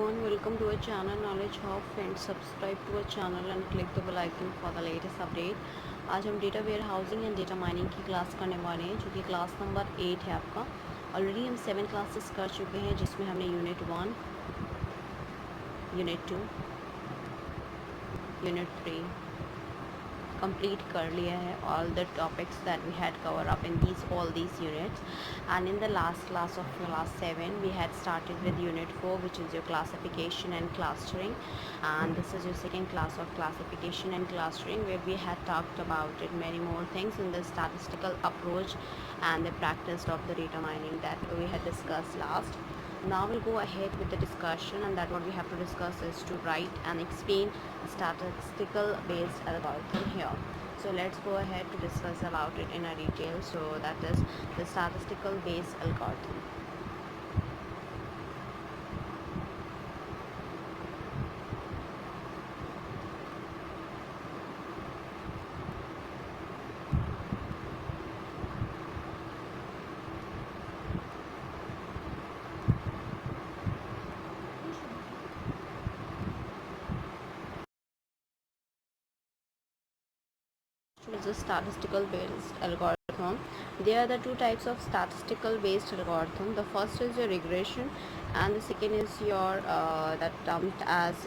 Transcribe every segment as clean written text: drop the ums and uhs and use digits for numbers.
everyone, welcome to our channel Knowledge Hub. Friends, subscribe to our channel and click the bell icon for the latest update. आज हम data warehousing and data mining की class करने वाले हैं, जो कि class number 8 है आपका। ऑलरेडी हम 7 क्लासेस कर चुके हैं, जिसमें हमने यूनिट 1, यूनिट 2, यूनिट 3 complete कर लिया है. All the topics that we had covered up in all these units, and in the last class of class 7 we had started with unit 4, which is your classification and clustering, and this is your second class of classification and clustering, where we had talked about it many more things in the statistical approach and the practice of the data mining that we had discussed last. Now we'll go ahead with the discussion, and that what we have to discuss is to write and explain a statistical based algorithm here. So let's go ahead to discuss about it in a detail. So that is the statistical based algorithm. Is a statistical based algorithm. There are the two types of statistical based algorithm. The first is your regression, and the second is your that termed as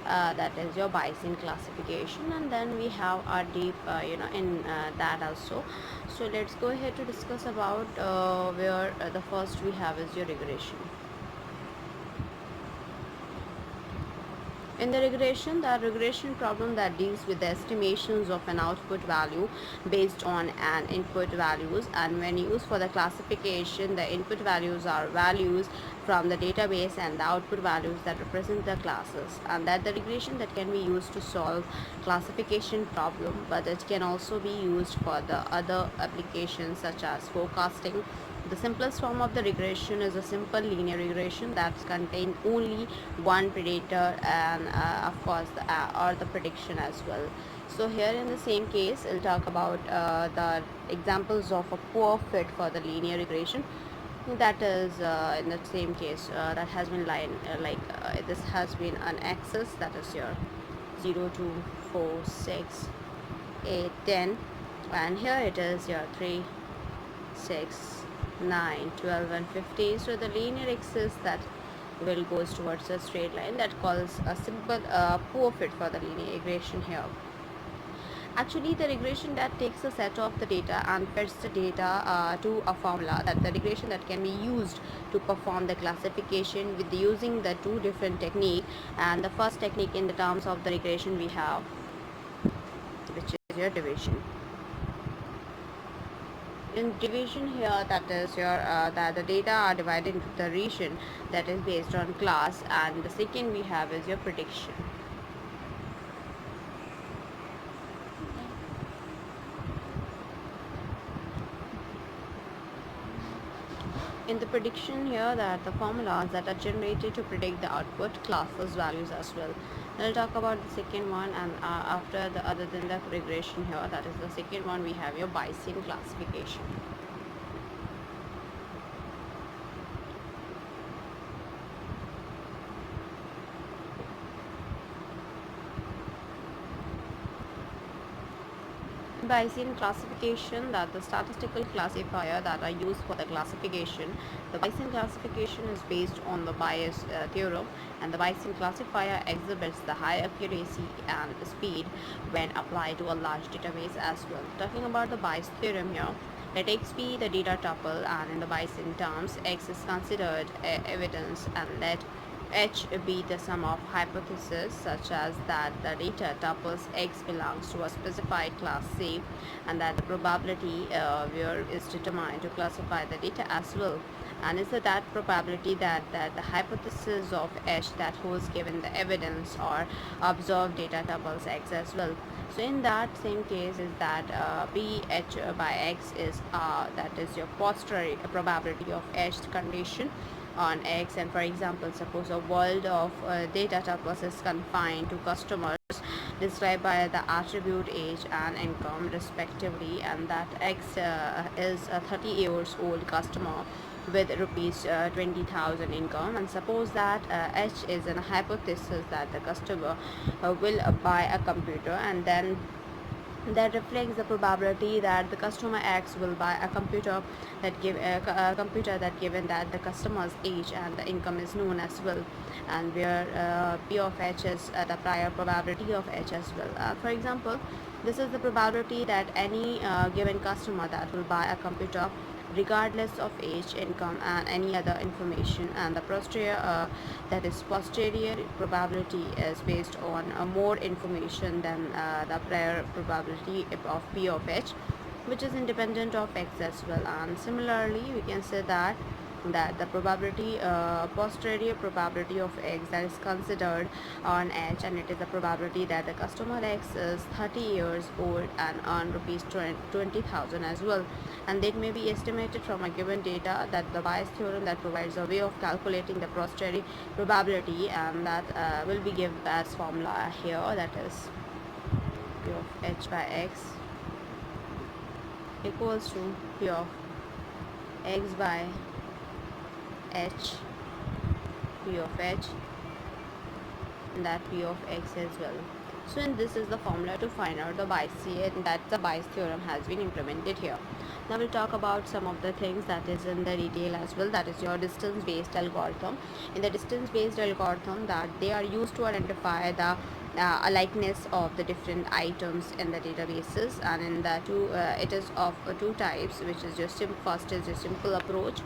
that is your Bayesian classification, and then we have our deep in that also. So let's go ahead to discuss about where the first we have is your regression. In the regression problem that deals with the estimations of an output value based on an input values, and when used for the classification, the input values are values from the database and the output values that represent the classes, and that the regression that can be used to solve classification problem, but it can also be used for the other applications such as forecasting. The simplest form of the regression is a simple linear regression that contains only one predator and of course or the prediction as well. So here in the same case, we'll talk about the examples of a poor fit for the linear regression. That is in the same case that has been this has been an axis, that is your 0, 2, 4, 6, 8, 10, and here it is your 3, 6, 9, 12 and 15. So the linear axis that will goes towards a straight line, that calls a simple poor fit for the linear regression here. Actually, the regression that takes a set of the data and fits the data to a formula, that the regression that can be used to perform the classification with using the two different technique. And the first technique in the terms of the regression we have, which is your division. In division here, that is your that the data are divided into the region that is based on class, and the second we have is your prediction. In the prediction here, that the formulas that are generated to predict the output classes values as well. Then I'll talk about the second one, and after the other than the regression here, that is the second one, we have your Bayesian classification. Bayesian classification, that the statistical classifier that are used for the classification. The Bayesian classification is based on the Bayes theorem, and the Bayesian classifier exhibits the high accuracy and speed when applied to a large database as well. Talking about the Bayes theorem here, let X be the data tuple, and in the Bayesian terms, X is considered evidence, and let H be the sum of hypotheses, such as that the data tuples X belongs to a specified class C, and that the probability where is determined to classify the data as well, and is that probability that the hypothesis of H that holds given the evidence or observed data tuples X as well. So in that same case is that PH by X is that is your posteriori probability of H condition on X. And for example, suppose a world of data tuples is confined to customers described by the attribute age and income respectively, and that X is a 30 years old customer with rupees 20,000 income. And suppose that H is an hypothesis that the customer will buy a computer, and then that reflects the probability that the customer X will buy a computer a computer that given that the customer's age and the income is known as well, and where P of H is the prior probability of H as well. For example, this is the probability that any given customer that will buy a computer regardless of age, income, and any other information, and the posterior probability is based on more information than the prior probability of P of H, which is independent of X as well. And similarly, we can say that the probability posterior probability of X that is considered on H, and it is the probability that the customer X is 30 years old and earn rupees 20,000 as well, and that may be estimated from a given data, that the Bayes theorem that provides a way of calculating the posterior probability, and that will be given as formula here, that is P of H by X equals to P of X by H, P of H, and that P of X as well. So, and this is the formula to find out the Bayes, and that the Bayes theorem has been implemented here. Now we'll talk about some of the things that is in the detail as well, that is your distance based algorithm. In the distance based algorithm, that they are used to identify the likeness of the different items in the databases, and in the it is of two types, which is your first is your simple approach,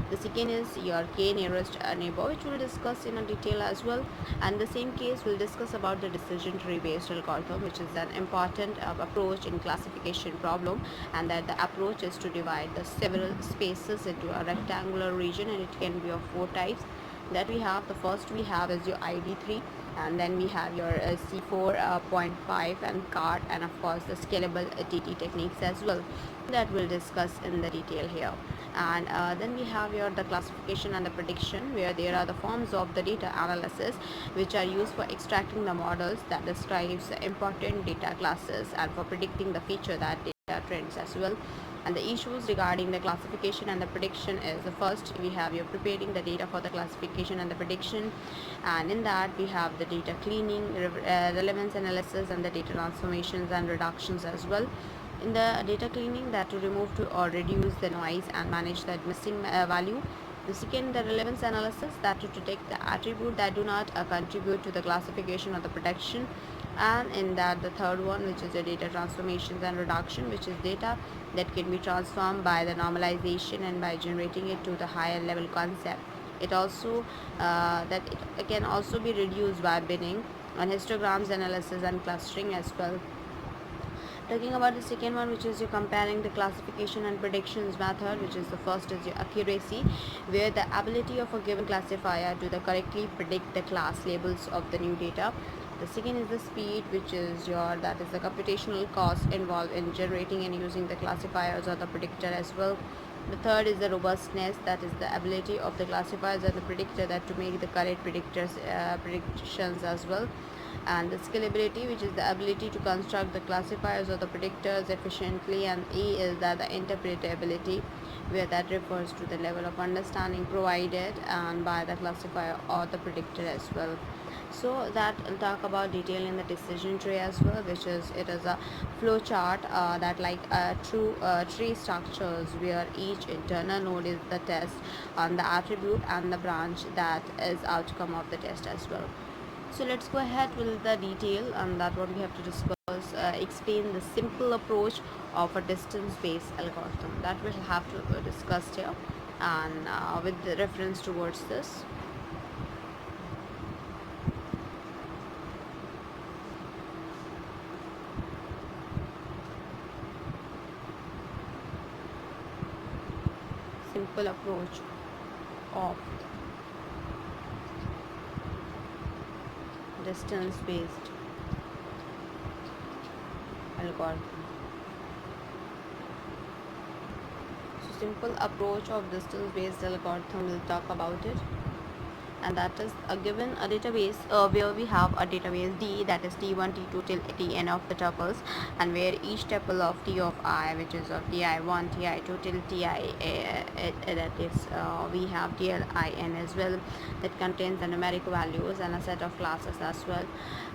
the second is your k nearest neighbor, which we'll discuss in a detail as well. And the same case we'll discuss about the decision tree based algorithm, which is an important approach in classification problem, and that the approach is to divide the several spaces into a rectangular region, and it can be of four types that we have. The first we have is your ID3, and then we have your C4.5 and CART, and of course the scalable TT techniques as well, that we'll discuss in the detail here. And then we have your the classification and the prediction, where there are the forms of the data analysis which are used for extracting the models that describes important data classes, and for predicting the feature that data trends as well. And the issues regarding the classification and the prediction is, the first we have your preparing the data for the classification and the prediction, and in that we have the data cleaning, relevance analysis, and the data transformations and reductions as well. In the data cleaning, that to remove to or reduce the noise and manage the missing value. The second, the relevance analysis, that to detect the attribute that do not contribute to the classification or the protection. And in that, the third one, which is the data transformations and reduction, which is data that can be transformed by the normalization and by generating it to the higher level concept. It also that it can also be reduced by binning on histograms analysis and clustering as well. Talking about the second one, which is your comparing the classification and predictions method, which is the first is your accuracy, where the ability of a given classifier to the correctly predict the class labels of the new data. The second is the speed, which is your that is the computational cost involved in generating and using the classifiers or the predictor as well. The third is the robustness, that is the ability of the classifiers and the predictor that to make the correct predictions as well. And the scalability, which is the ability to construct the classifiers or the predictors efficiently. And E is that the interpretability, where that refers to the level of understanding provided and by the classifier or the predictor as well. So that will talk about detail in the decision tree as well, which is it is a flow chart that like true tree structures, where each internal node is the test on the attribute and the branch that is outcome of the test as well. So let's go ahead with the detail, and that what we have to discuss, explain the simple approach of a distance based algorithm, that we'll have to discuss here, and with the reference towards this. Simple approach of distance based algorithm. So simple approach of distance based algorithm, we'll talk about it. and that is given a database where we have a database D, that is t1 t2 till tn of the tuples, and where each tuple of t of I, which is of ti1 ti2 till ti that is we have dlin as well, that contains the numeric values and a set of classes as well.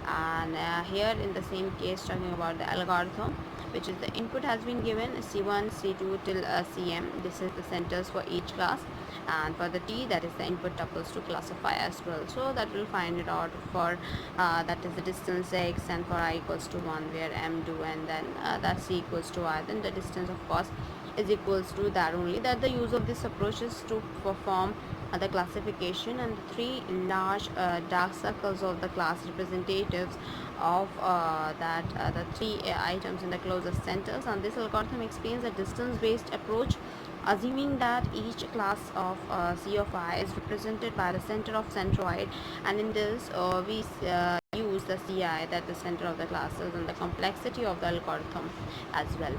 And here in the same case, talking about the algorithm, which is the input has been given c1 c2 till cm. This is the centers for each class, and for the t, that is the input tuples to classify as well. So that will find it out for that is the distance x, and for I equals to 1 where m do, and then that c equals to I, then the distance of course is equals to that only. That the use of this approach is to perform the classification, and the three large dark circles of the class representatives of the three items in the closest centers. And this algorithm explains the distance based approach, assuming that each class of C of I is represented by the center of centroid, and in this we use the CI, that the center of the classes, and the complexity of the algorithm as well.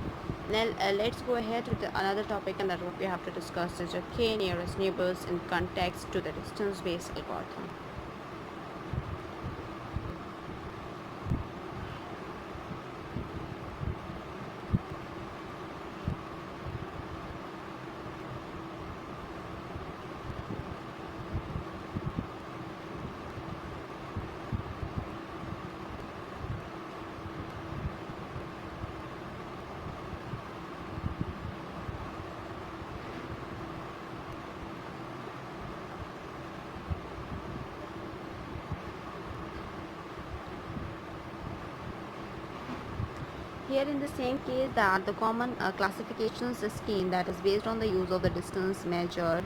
Now let's go ahead with another topic, and that what we have to discuss is the k nearest neighbors in context to the distance based algorithm. Here in the same case, that the common classifications scheme that is based on the use of the distance measure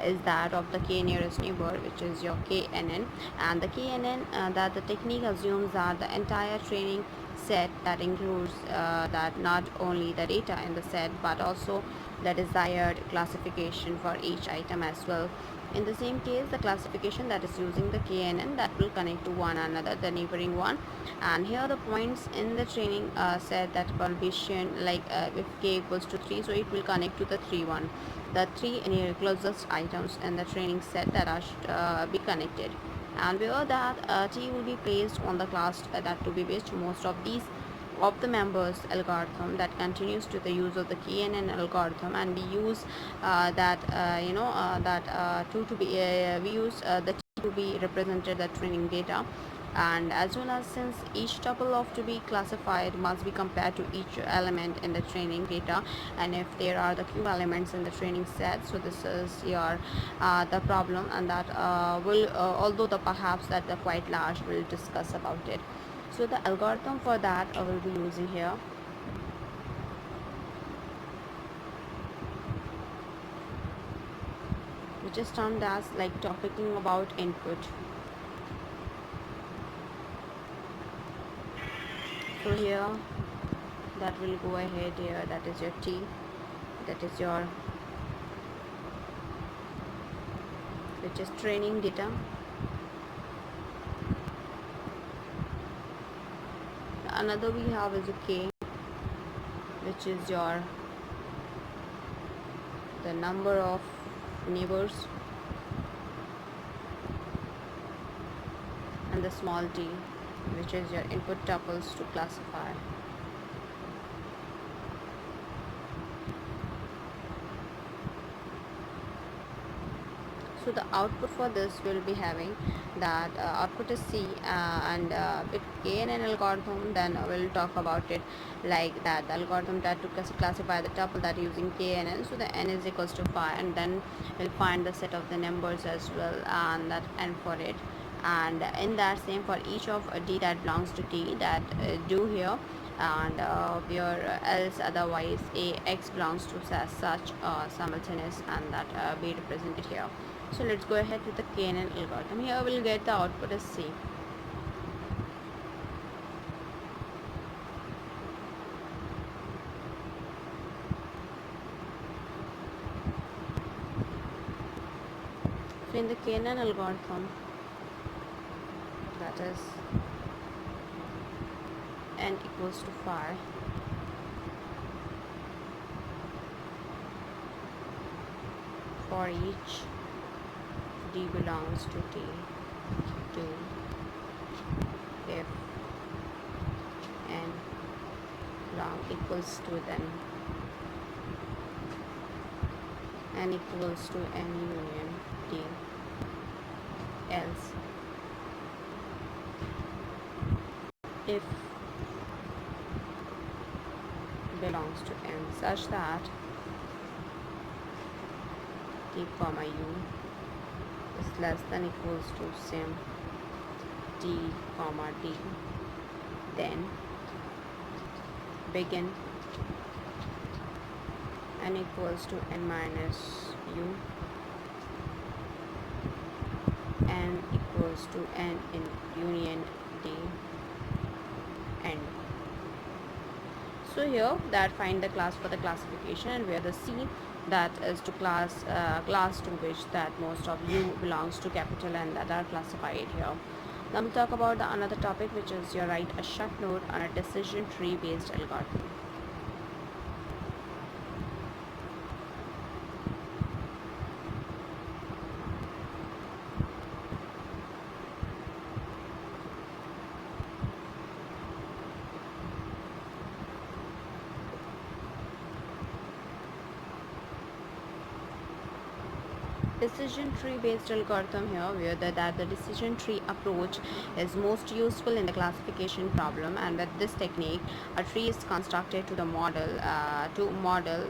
is that of the k nearest neighbor, which is your KNN. And the KNN, that the technique assumes that the entire training set, that includes that not only the data in the set but also the desired classification for each item as well. In the same case, the classification that is using the KNN, that will connect to one another, the neighboring one. And here the points in the training set that will be shown, like if k equals to 3, so it will connect to the 3 one, the three near closest items in the training set that are be connected. And where that t will be placed on the class that to be which most of these of the members algorithm that continues to the use of the KNN algorithm. And we use to be we use the T to be represented the training data. And as well as, since each tuple of to be classified must be compared to each element in the training data, and if there are the q elements in the training set, so this is your the problem, and that will although the perhaps that the quite large, we'll discuss about it. So the algorithm for that I will be using here, which is termed as like talking about input. So here that will go ahead here, that is your T, that is your, which is training data. Another we have is a K, which is your the number of neighbors, and the small t, which is your input tuples to classify. So the output for this will be having that output is C, and with KNN algorithm, then we'll talk about it like that. The algorithm that to classify the tuple that using KNN, so the n is equals to 5, and then we'll find the set of the numbers as well, and that n for it. And in that same, for each of d that belongs to t, that do here, and where else otherwise a x belongs to such simultaneous, and that be represented here. So let's go ahead with the KNN algorithm. Here we'll get the output as C. So in the KNN algorithm, that is n equals to 5, for each D belongs to T, to if n long equals to then n equals to n union D, else if belongs to n such that D comma U is less than equals to sim D comma D, then begin n equals to n minus U, n equals to n in union D, end. So here that find the class for the classification, and where the C that is to class to which that most of U belongs to capital N that are classified here. Now we'll talk about the another topic, which is you write a short note on a decision tree based algorithm. Decision tree based algorithm here, where the decision tree approach is most useful in the classification problem, and with this technique a tree is constructed to model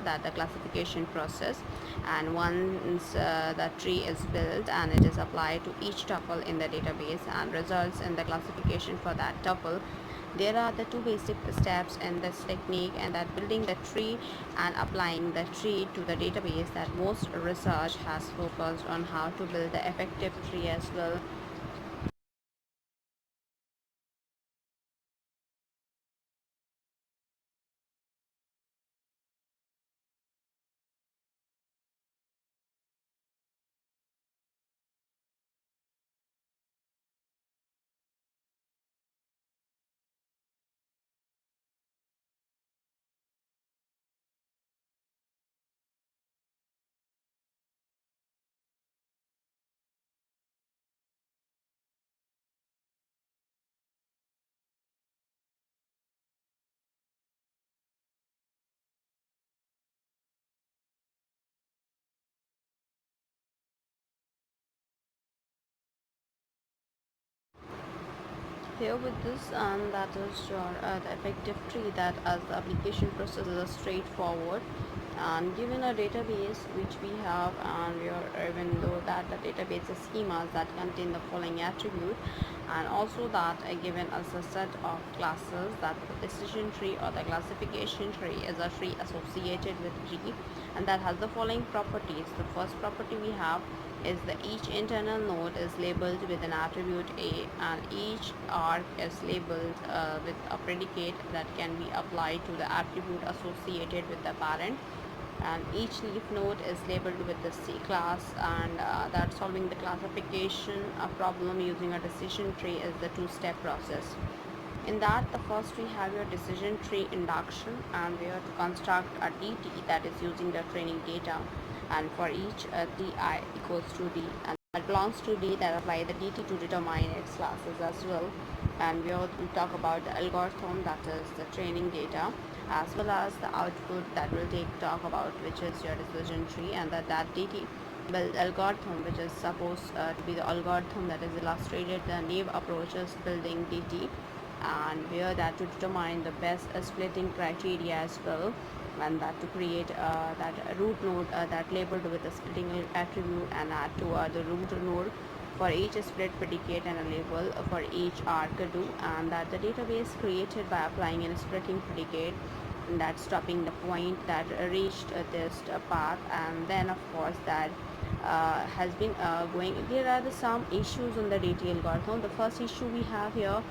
that the classification process, and once the tree is built and it is applied to each tuple in the database and results in the classification for that tuple. There are the two basic steps in this technique, and that building the tree and applying the tree to the database, that most research has focused on how to build the effective tree as well. Here with this, and that is your the effective tree, that as the application process is straightforward, and given a database which we have, and we are, even though that the database is schemas that contain the following attribute, and also that given us a set of classes, that the decision tree or the classification tree is a tree associated with G, and that has the following properties. The first property we have is that each internal node is labeled with an attribute A, and each arc is labeled with a predicate that can be applied to the attribute associated with the parent, and each leaf node is labeled with the C class, and that solving the classification problem using a decision tree is the two-step process. In that, the first we have your decision tree induction, and we have to construct a DT that is using the training data, and for each Ti equals to D, and that belongs to D, that apply the DT to determine its classes as well. And we will talk about the algorithm, that is the training data, as well as the output that will talk about, which is your decision tree, and that DT build algorithm, which is supposed to be the algorithm that is illustrated the naive approaches building DT, and where that to determine the best splitting criteria as well, and that to create that root node that labeled with a splitting attribute, and add to the root node for each split predicate and a label for each arc do, and that the database created by applying a splitting predicate, and that stopping the point that reached this path, and then of course that has been going. There are some issues on the DT algorithm. The first issue we have here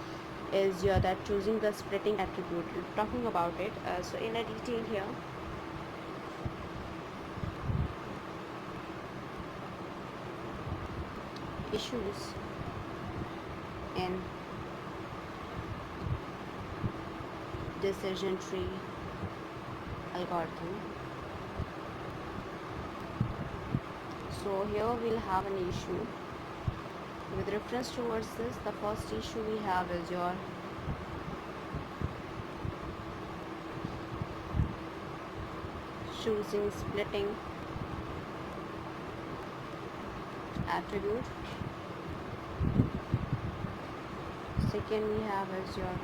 is that choosing the splitting attribute. Talking about it, so in a detail here, issues in decision tree algorithm. So here we'll have an issue With reference towards this, the first issue we have is your choosing splitting attribute. Second we have is your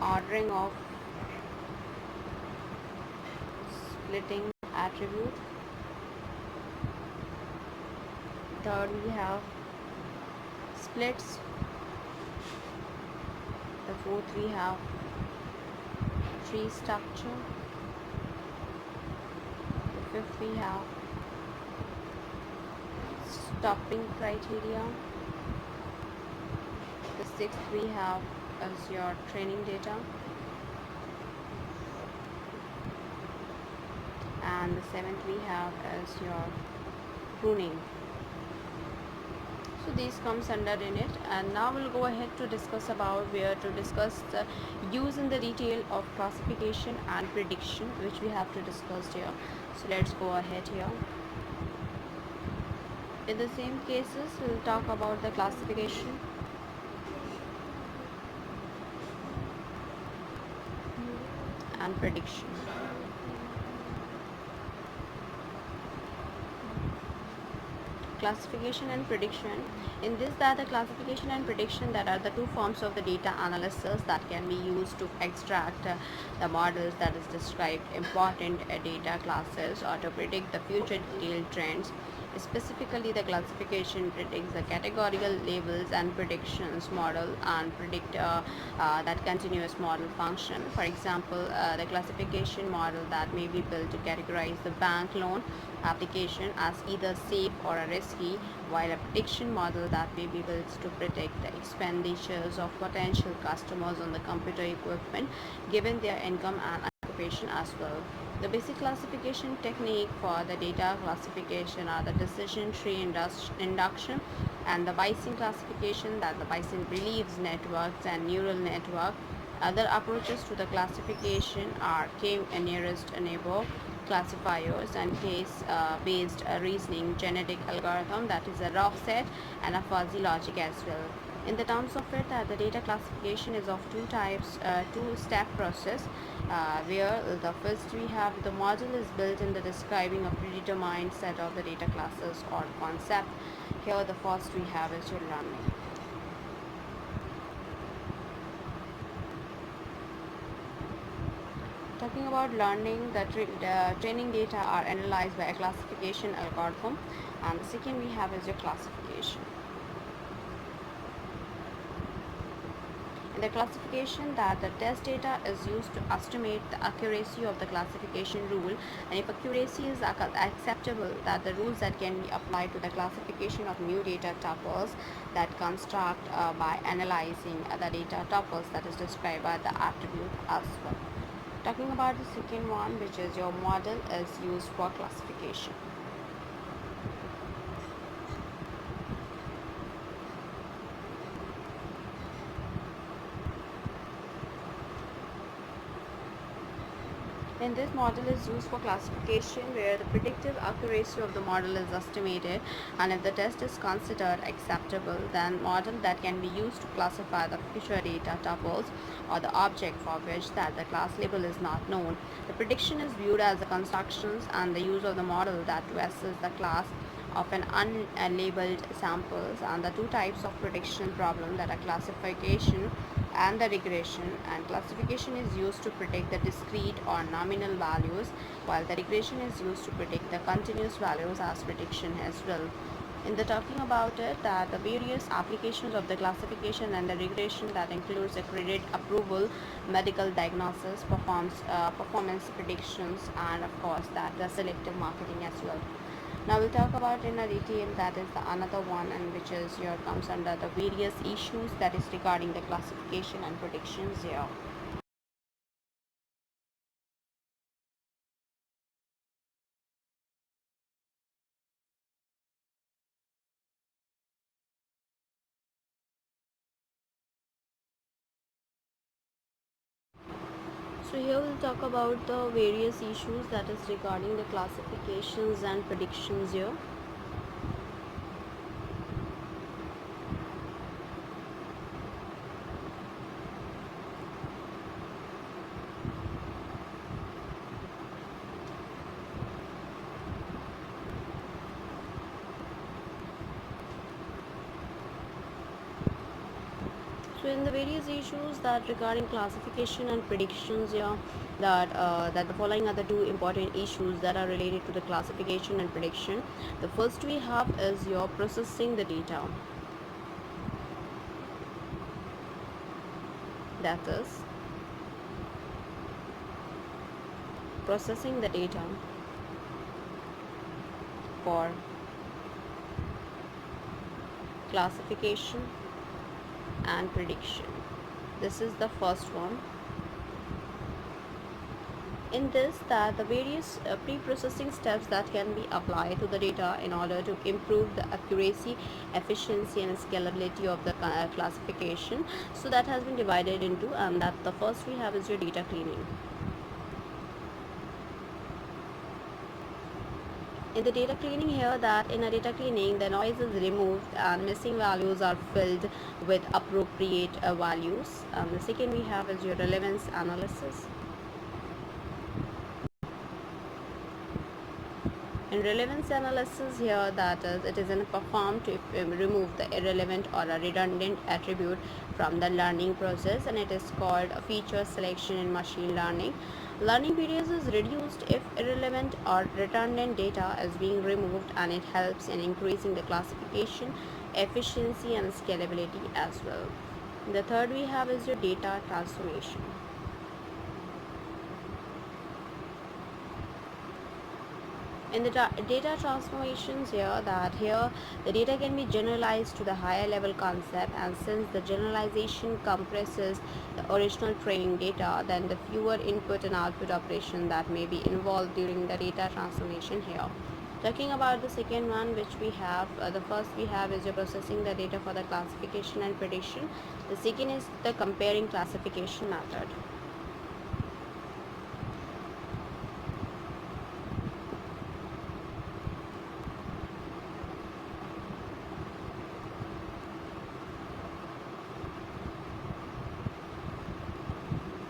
ordering of splitting attribute. Third we have splits. The fourth we have tree structure. The fifth we have stopping criteria. The sixth we have as your training data, and the seventh we have as your pruning. So these comes under in it, and now we'll go ahead to discuss about where to discuss the use in the detail of classification and prediction, which we have to discuss here. So let's go ahead here. In the same cases, we'll talk about the classification, and prediction. Classification and prediction. In this, that the classification and prediction, that are the two forms of the data analysis that can be used to extract the models that is described important data classes or to predict the future detailed trends. Specifically, the classification predicts the categorical labels and predictions model and predict that continuous model function. For example, the classification model that may be built to categorize the bank loan application as either safe or a risky, while a prediction model that may be built to predict the expenditures of potential customers on the computer equipment given their income and occupation as well. The basic classification technique for the data classification are the decision tree induction and the Bayesian classification, that the Bayesian beliefs networks and neural network. Other approaches to the classification are k-nearest neighbor classifiers and case-based reasoning, genetic algorithm, that is a rough set, and a fuzzy logic as well. In the terms of it, the data classification is of two types, two-step process, where the first we have the model is built in the describing a predetermined set of the data classes or concept. Here the first we have is your learning. Talking about learning, the training data are analyzed by a classification algorithm, and the second we have is your classification. In the classification, that the test data is used to estimate the accuracy of the classification rule, and if accuracy is acceptable, that the rules that can be applied to the classification of new data tuples that construct by analyzing the data tuples that is described by the attribute as well. Talking about the second one, which is your model is used for classification. In this, model is used for classification where the predictive accuracy of the model is estimated, and if the test is considered acceptable, then model that can be used to classify the future data tuples or the object for which that the class label is not known. The prediction is viewed as the constructions and the use of the model that to assess the class of an unlabeled samples, and the two types of prediction problem, that are classification and the regression. And classification is used to predict the discrete or nominal values, while the regression is used to predict the continuous values as prediction as well. In the talking about it, that the various applications of the classification and the regression, that includes the credit approval, medical diagnosis, performance predictions, and of course that the selective marketing as well. Now we'll talk about in a detail, that is the another one, and which is here comes under the various issues that is regarding the classification and predictions here. So here we'll talk about the various issues that is regarding the classifications and predictions here. So in the various issues that regarding classification and predictions here, that the following are the two important issues that are related to the classification and prediction. The first we have is your processing the data. That is processing the data for classification and prediction. This is the first one. In this, that the various pre-processing steps that can be applied to the data in order to improve the accuracy, efficiency and scalability of the classification. So that has been divided into, and that the first we have is your data cleaning. In the data cleaning here, that in a data cleaning the noise is removed and missing values are filled with appropriate values. The second we have is your relevance analysis. In relevance analysis here, that is, it is performed to remove the irrelevant or a redundant attribute from the learning process, and it is called a feature selection in machine learning. Learning periods is reduced if irrelevant or redundant data is being removed, and it helps in increasing the classification, efficiency and scalability as well. The third we have is your data transformation. In the data transformations here, that here the data can be generalized to the higher level concept, and since the generalization compresses the original training data, then the fewer input and output operation that may be involved during the data transformation here. Talking about the second one which we have, the first we have is your processing the data for the classification and prediction. The second is the comparing classification method.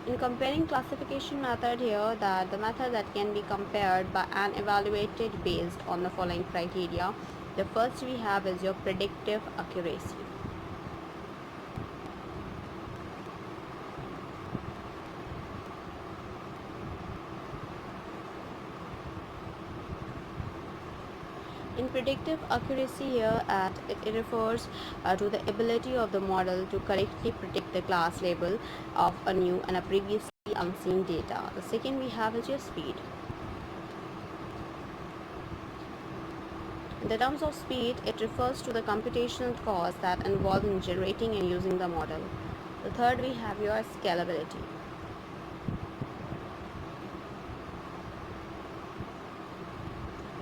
In comparing classification method here, that the method that can be compared by and evaluated based on the following criteria. The first we have is your predictive accuracy. In predictive accuracy here, it refers to the ability of the model to correctly predict the class label of a new and a previously unseen data. The second we have is your speed. In the terms of speed, it refers to the computational cost that involved in generating and using the model. The third we have your scalability.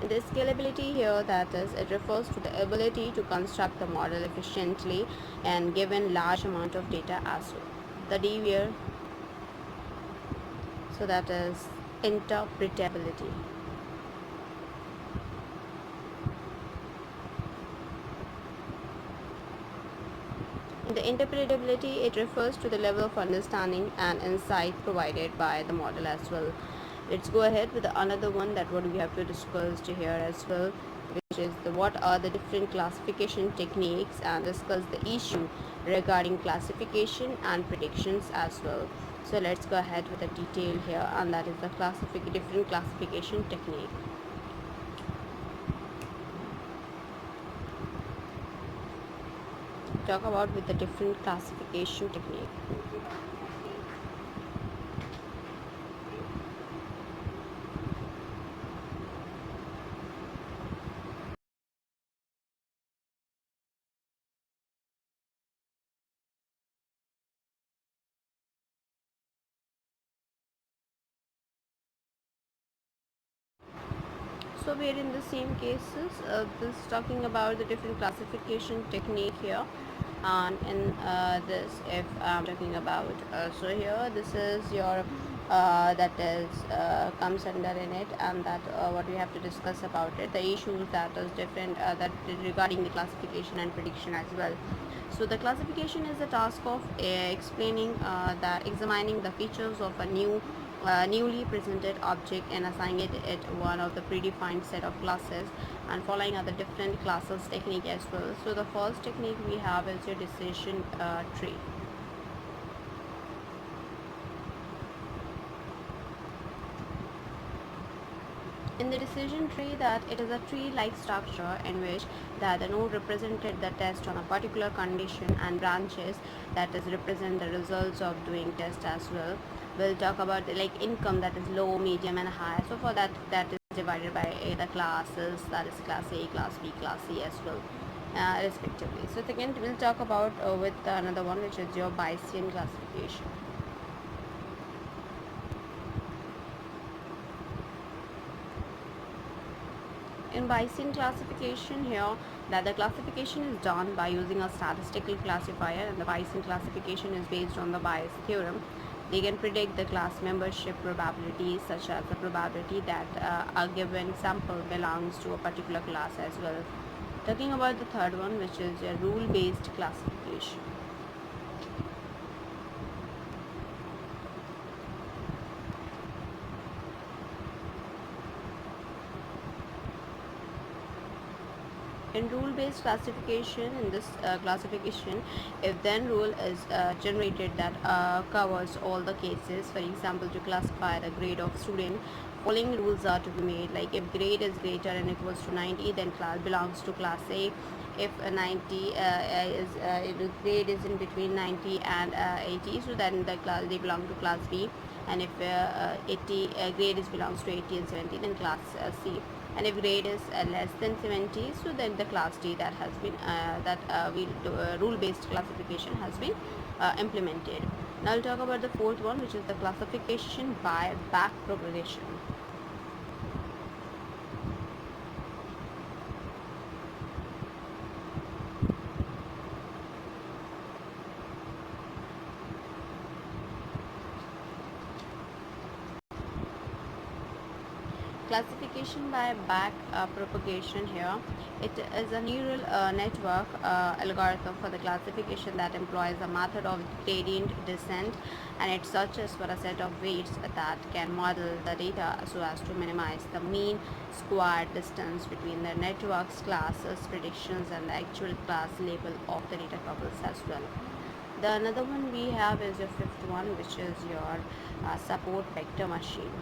The scalability here, that is, it refers to the ability to construct the model efficiently and given large amount of data as well. The D here, so that is interpretability. In the interpretability, it refers to the level of understanding and insight provided by the model as well. Let's go ahead with another one that what we have to discuss here as well, which is what are the different classification techniques, and discuss the issue regarding classification and predictions as well. So let's go ahead with the detail here, and that is the different classification technique. Talk about with the different classification technique. So we are in the same cases, this is talking about the different classification technique here, and in this, if I'm talking about, so here this is your that is comes under in it, and that what we have to discuss about it, the issues that is different that regarding the classification and prediction as well. So the classification is the task of explaining examining the features of a newly presented object and assigning it one of the predefined set of classes, and following other different classes technique as well. So the first technique we have is your decision tree. In the decision tree, that it is a tree-like structure in which that the node represented the test on a particular condition and branches that is represent the results of doing test as well. We'll talk about the, like income, that is low, medium and high. So for that, that is divided by the classes, that is class A, class B, class C as well, respectively. So second, we'll talk about with another one, which is your Bayesian classification. In Bayesian classification here, that the classification is done by using a statistical classifier, and the Bayesian classification is based on the Bayes theorem. They can predict the class membership probabilities, such as the probability that a given sample belongs to a particular class as well. Talking about the third one, which is a rule-based classification. In rule-based classification, in this classification, if then rule is generated that covers all the cases, for example, to classify the grade of student, following rules are to be made, like if grade is greater and equals to 90, then class belongs to class A. If 90 if the grade is in between 90 and 80, so then the class they belong to class B. And if 80 grade is belongs to 80 and 70, then class C. And if grade is less than 70, so then the class D that has been rule-based classification has been implemented. Now I'll talk about the fourth one, which is the classification by back propagation. Classification by back propagation here, it is a neural network algorithm for the classification that employs a method of gradient descent, and it searches for a set of weights that can model the data so as to minimize the mean squared distance between the network's classes predictions and the actual class label of the data couples as well. The another one we have is your fifth one, which is your support vector machine.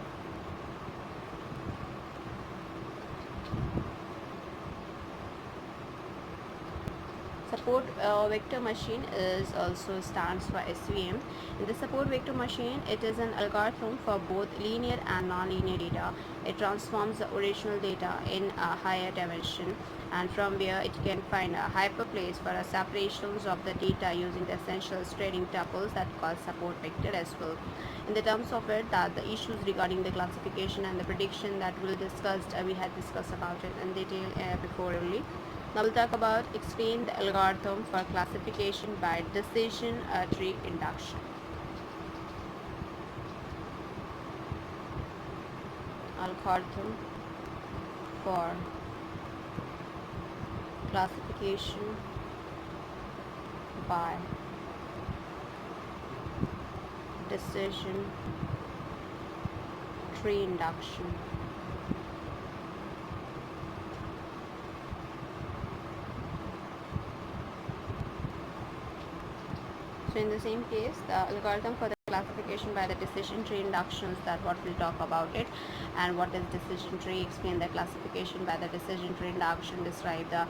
Support vector machine is also stands for SVM. In the support vector machine, it is an algorithm for both linear and non-linear data. It transforms the original data in a higher dimension, and from where it can find a hyperplace for a separations of the data using the essential trading tuples that called support vector as well. In the terms of it, that the issues regarding the classification and the prediction that we had discussed about it in detail before only. Now we'll talk about explain the algorithm for classification by decision tree induction. Algorithm for classification by decision tree induction. So in the same case, the algorithm for the classification by the decision tree inductions, that what we'll talk about it, and what is decision tree, explain the classification by the decision tree induction, describe the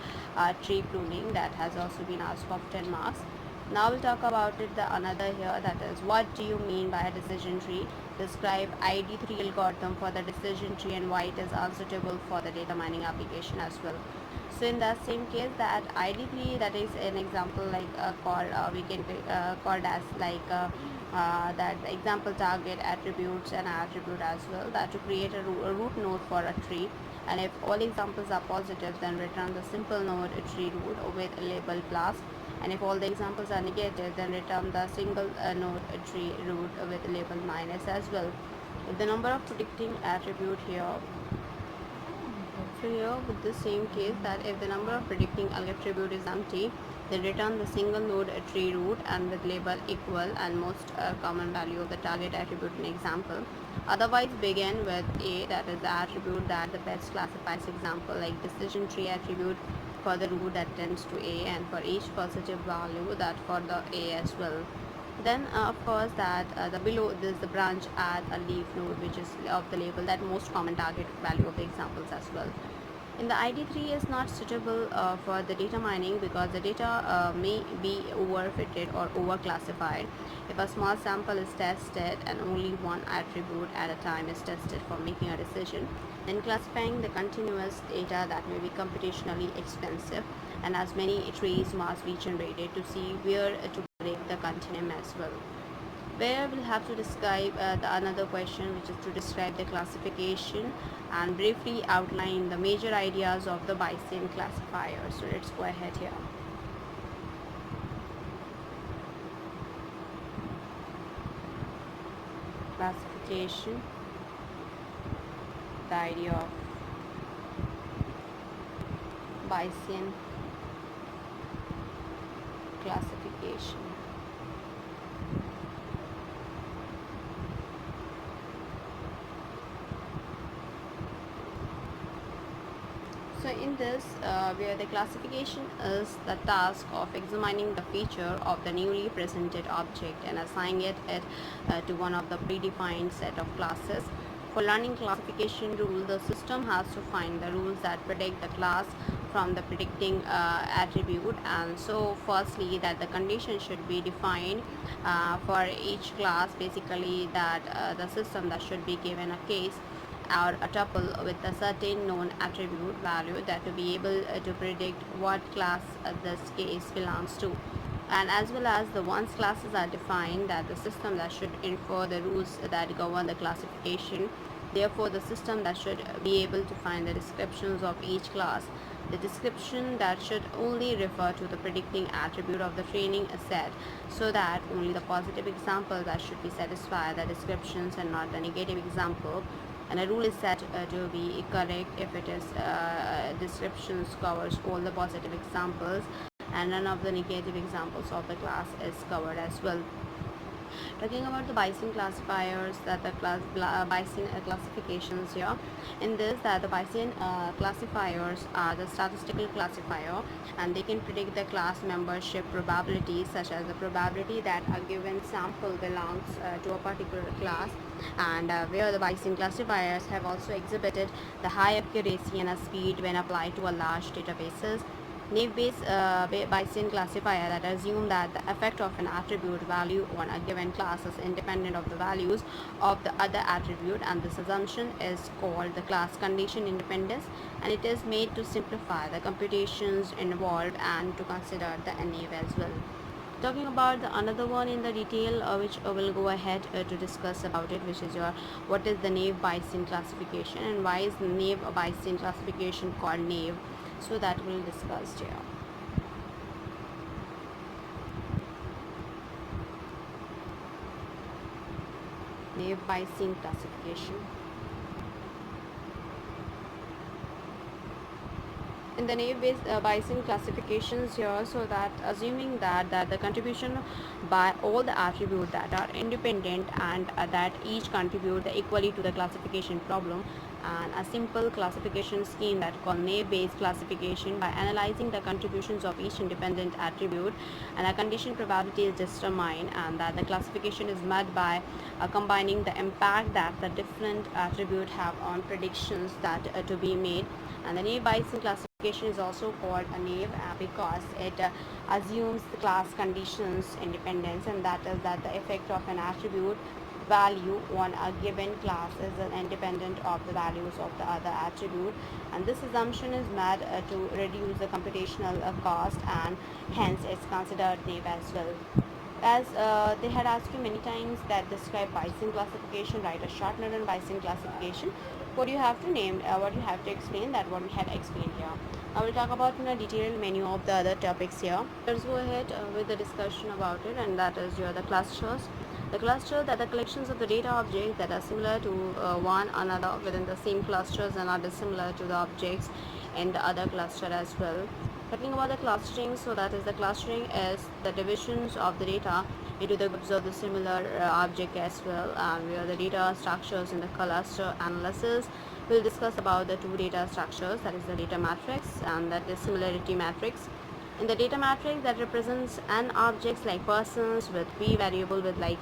tree pruning, that has also been asked for 10 marks. Now we'll talk about it, the another here, that is what do you mean by a decision tree, describe ID3 algorithm for the decision tree and why it is unsuitable for the data mining application as well. So in that same case, that ID3, that is an example like we can called as like that example target attributes and attribute as well, that to create a root node for a tree, and if all examples are positive, then return the simple node tree root with label plus, and if all the examples are negative, then return the single node tree root with label minus as well. If the number of predicting attribute here, so here with the same case, that if the number of predicting attribute is empty, then return the single node tree root and with label equal and most common value of the target attribute in example. Otherwise begin with A, that is the attribute that the best classifies example, like decision tree attribute for the root that tends to A, and for each positive value that for the A as well. Then of course that the below this the branch add a leaf node which is of the label that most common target value of the examples as well. In the ID3 is not suitable for the data mining because the data may be overfitted or overclassified if a small sample is tested and only one attribute at a time is tested for making a decision. Then classifying the continuous data that may be computationally expensive and as many trees must be generated to see where to predict the continuum as well. Where we'll have to describe another question which is to describe the classification and briefly outline the major ideas of the Bayesian classifier. So let's go ahead here. Classification, the idea of Bayesian classification. So in this, where the classification is the task of examining the feature of the newly presented object and assigning it to one of the predefined set of classes. For learning classification rule, the system has to find the rules that predict the class from the predicting attribute. And so firstly that the condition should be defined for each class, basically that the system that should be given a case or a tuple with a certain known attribute value that to be able to predict what class this case belongs to. And as well as the once classes are defined, that the system that should infer the rules that govern the classification. Therefore the system that should be able to find the descriptions of each class, the description that should only refer to the predicting attribute of the training set, so that only the positive example that should be satisfy the descriptions and not the negative example. And a rule is set to be correct if it is descriptions covers all the positive examples and none of the negative examples of the class is covered as well. Talking about the Bayesian classifiers, that the Bayesian classifications here. In this, that the Bayesian classifiers are the statistical classifier, and they can predict the class membership probabilities, such as the probability that a given sample belongs to a particular class, and where the Bayesian classifiers have also exhibited the high accuracy and a speed when applied to a large databases. Naive-Bayes Bayesian classifier that assume that the effect of an attribute value on a given class is independent of the values of the other attribute, and this assumption is called the class condition independence, and it is made to simplify the computations involved and to consider the naive as well. Talking about the another one in the detail, which we'll go ahead to discuss about it, which is your what is the naive Bayesian classification and why is naive Bayesian classification called naive. So that we'll discuss here. Naive Bayesian classification. In the naive Bayesian classifications here, so that assuming that the contribution by all the attributes that are independent and that each contribute equally to the classification problem, and a simple classification scheme that called naive-Bayes classification by analyzing the contributions of each independent attribute, and a condition probability is determined, and that the classification is made by combining the impact that the different attributes have on predictions that to be made. And the naive Bayesian classification is also called a naive because it assumes the class conditions independence, and that is that the effect of an attribute value on a given class is independent of the values of the other attribute, and this assumption is made to reduce the computational cost, and hence it's considered naive as well. As they had asked you many times that describe Bayesian classification, write a short note on Bayesian classification. What you have to name, what you have to explain, that what we had explained here. I will talk about in a detailed menu of the other topics here. Let's go ahead with the discussion about it, and that is your the clusters. The cluster that the collections of the data objects that are similar to one another within the same clusters and are dissimilar to the objects in the other cluster as well. Talking about the clustering, so that is the clustering is the divisions of the data into the groups of the similar object as well, and where the data structures in the cluster analysis. We'll discuss about the two data structures, that is the data matrix and that is similarity matrix. In the data matrix that represents an objects like persons with p variable with like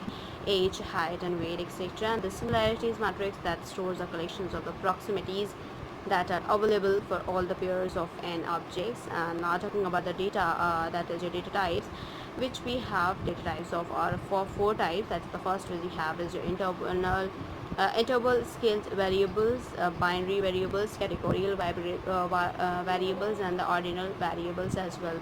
age, height and weight, etc. And the similarities matrix that stores the collections of the proximities that are available for all the pairs of n objects. And now talking about the data, that is your data types, which we have data types of are for four types. That's the first one we have is your interval scaled variables, binary variables, categorical variables, and the ordinal variables as well.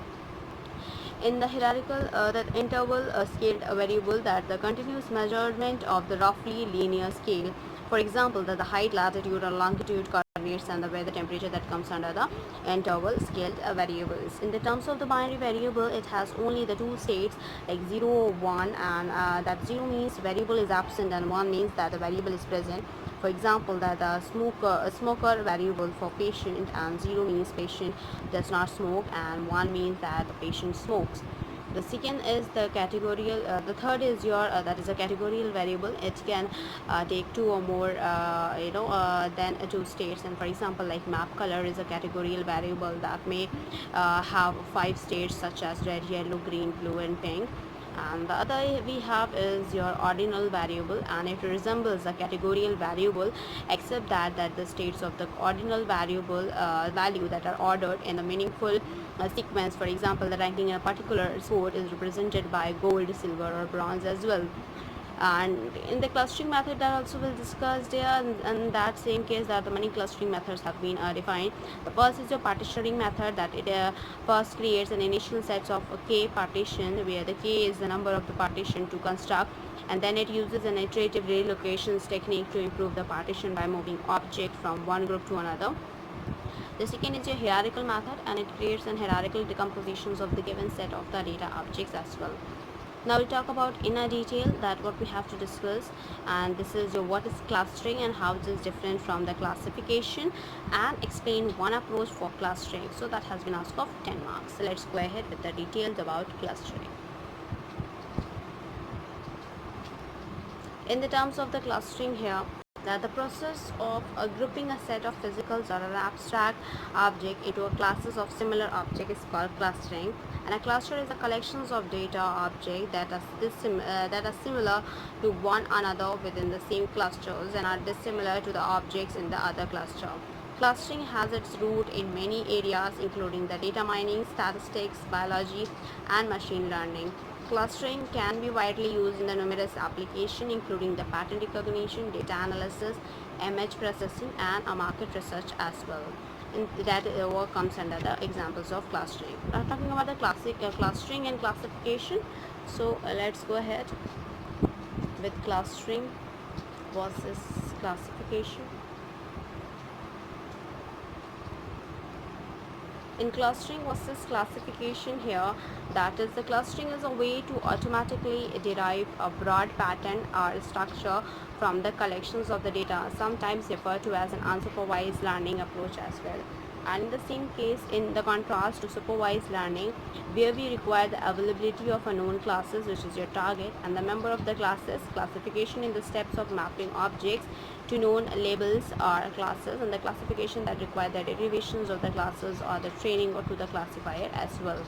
In the hierarchical, that interval scaled variable that the continuous measurement of the roughly linear scale. For example, that the height, latitude or longitude coordinates and the weather temperature that comes under the interval scaled variables. In the terms of the binary variable, it has only the two states like 0 or 1, and that 0 means variable is absent and 1 means that the variable is present. For example, that a smoker variable for patient, and 0 means patient does not smoke and 1 means that the patient smokes. The second is the categorical, the third is your that is a categorical variable. It can take two or more than two states. And for example, like map color is a categorical variable that may have 5 states such as red, yellow, green, blue and pink. And the other we have is your ordinal variable, and it resembles a categorical variable except that the states of the ordinal variable value that are ordered in a meaningful sequence. For example, the ranking in a particular sport is represented by gold, silver or bronze as well. And in the clustering method that also will discuss there, and that same case that the many clustering methods have been defined. The first is your partitioning method, that it first creates an initial set of k partition, where the k is the number of the partition to construct, and then it uses an iterative relocations technique to improve the partition by moving object from one group to another. The second is your hierarchical method, and it creates an hierarchical decompositions of the given set of the data objects as well. Now we'll talk about in a detail that what we have to discuss, and this is your what is clustering and how it is different from the classification, and explain one approach for clustering. So that has been asked of 10 marks. So let's go ahead with the details about clustering. In the terms of the clustering here, that the process of grouping a set of physicals or an abstract object into a classes of similar object is called clustering. And a cluster is a collections of data objects that are similar to one another within the same clusters and are dissimilar to the objects in the other cluster. Clustering has its root in many areas including the data mining, statistics, biology and machine learning. Clustering can be widely used in the numerous applications including the pattern recognition, data analysis, image processing and market research as well. In that work comes under the examples of clustering. Now talking about the clustering and classification. So let's go ahead with clustering versus classification. In clustering versus classification here, that is the clustering is a way to automatically derive a broad pattern or structure from the collections of the data, sometimes referred to as an unsupervised learning approach as well. And in the same case, in the contrast to supervised learning, where we require the availability of a known classes, which is your target, and the member of the classes, classification in the steps of mapping objects to known labels or classes, and the classification that require the derivations of the classes or the training or to the classifier as well.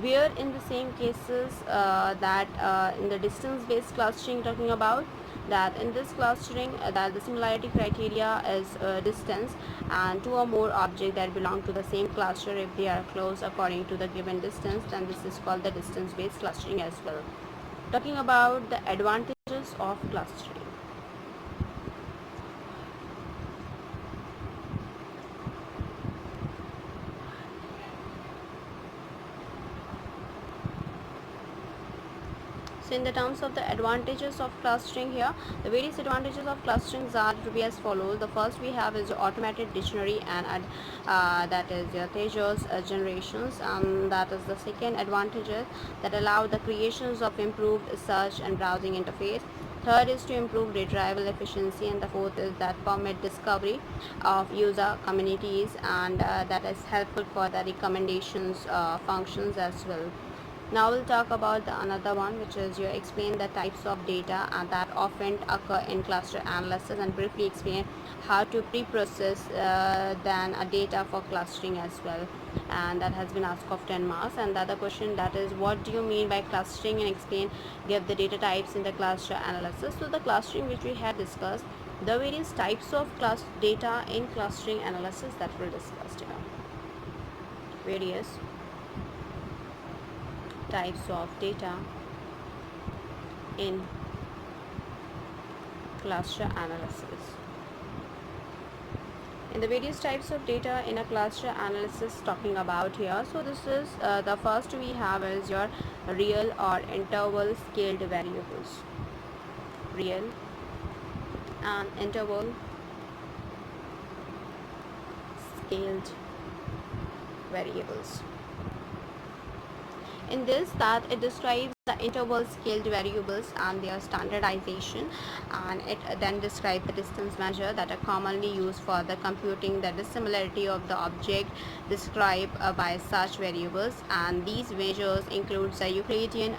Where in the same cases in the distance based clustering talking about, that in this clustering that the similarity criteria is distance, and two or more objects that belong to the same cluster, if they are close according to the given distance, then this is called the distance based clustering as well. Talking about the advantages of clustering. So in the terms of the advantages of clustering here, the various advantages of clustering are to be as follows. The first we have is automated dictionary, and that is your Tejas generations. That is the second advantage, that allow the creations of improved search and browsing interface. Third is to improve retrieval efficiency, and the fourth is that permit discovery of user communities, and that is helpful for the recommendations functions as well. Now we'll talk about the another one, which is you explain the types of data and that often occur in cluster analysis, and briefly explain how to pre-process then a data for clustering as well. And that has been asked of 10 marks. And the other question, that is, what do you mean by clustering, and explain, give the data types in the cluster analysis. So the clustering which we had discussed, the various types of class data in clustering analysis that we'll discuss here. Various types of data in cluster analysis. In the various types of data in a cluster analysis talking about here, so this is the first we have is your real or interval scaled variables. Real and interval scaled variables. In this, that it describes the interval scaled variables and their standardization, and it then describes the distance measure that are commonly used for the computing the dissimilarity of the object described by such variables. And these measures include the Euclidean,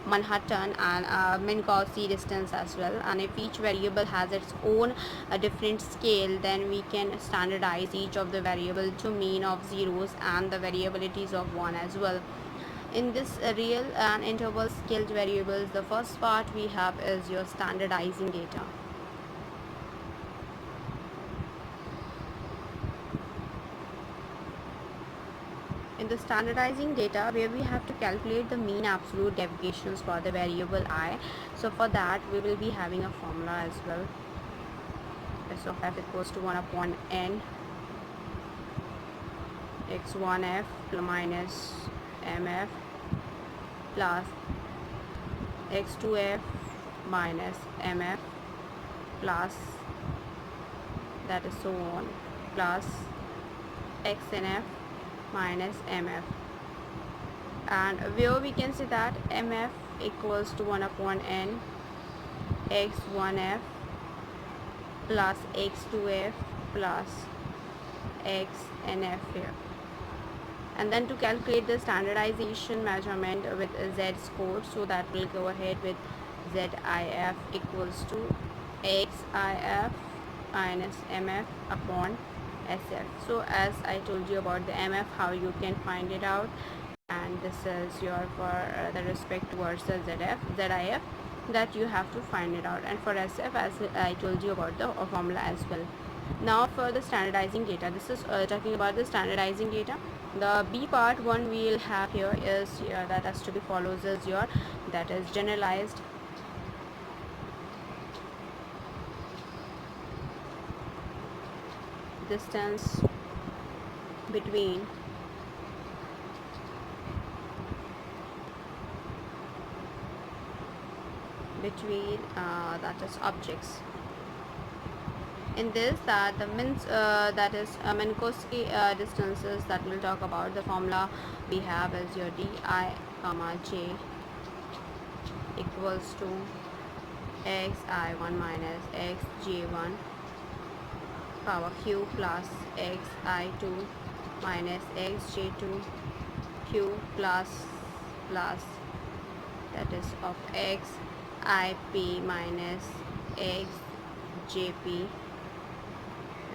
Manhattan, and Minkowski distance as well. And if each variable has its own different scale, then we can standardize each of the variable to mean of zeros and the variabilities of 1 as well. In this real and interval scaled variables, the first part we have is your standardizing data. In the standardizing data, where we have to calculate the mean absolute deviations for the variable I, so for that we will be having a formula as well. S of f equals to 1 upon n x1f minus mf plus x2f minus mf plus, that is so on, plus xnf minus mf, and where we can see that mf equals to 1 upon n x1f plus x2f plus xnf here. And then to calculate the standardization measurement with z-score, so that we'll go ahead with ZIF equals to XIF minus MF upon SF. So as I told you about the MF, how you can find it out, and this is your for the respect towards the ZIF, that you have to find it out, and for SF, as I told you about the formula as well. Now for the standardizing data, this is talking about the standardizing data. The B part one we will have here is that has to be follows as your, that is generalized distance between that is objects. In this, that the that is Minkowski distances that we'll talk about. The formula we have is your di comma j equals to xi1 minus xj1 power q plus xi2 minus xj2 q plus that is of xip minus xjp,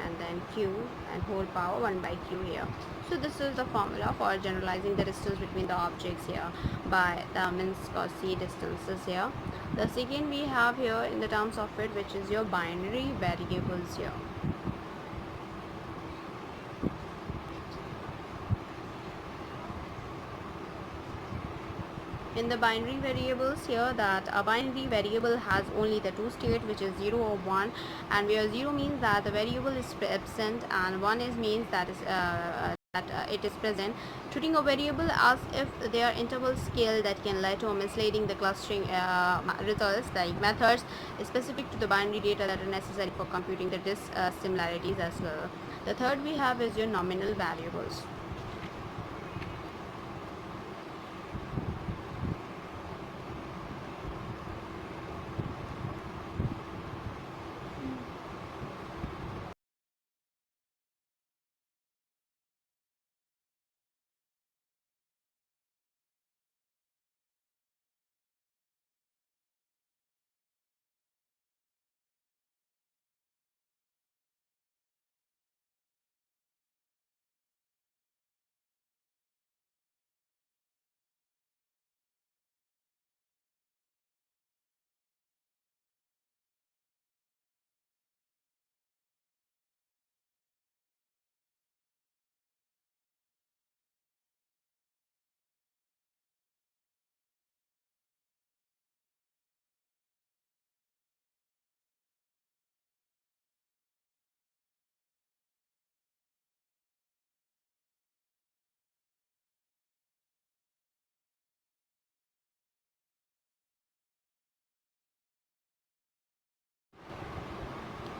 and then q and whole power 1 by q here. So this is the formula for generalizing the distance between the objects here by the Minkowski distances here. The second we have here in the terms of it, which is your binary variables here. In the binary variables here, that a binary variable has only the two states, which is 0 or 1, and where 0 means that the variable is absent and 1 is means that is it is present, treating a variable as if they are interval scale that can lead to misleading the clustering results, like methods specific to the binary data that are necessary for computing the dissimilarities as well. The third we have is your nominal variables.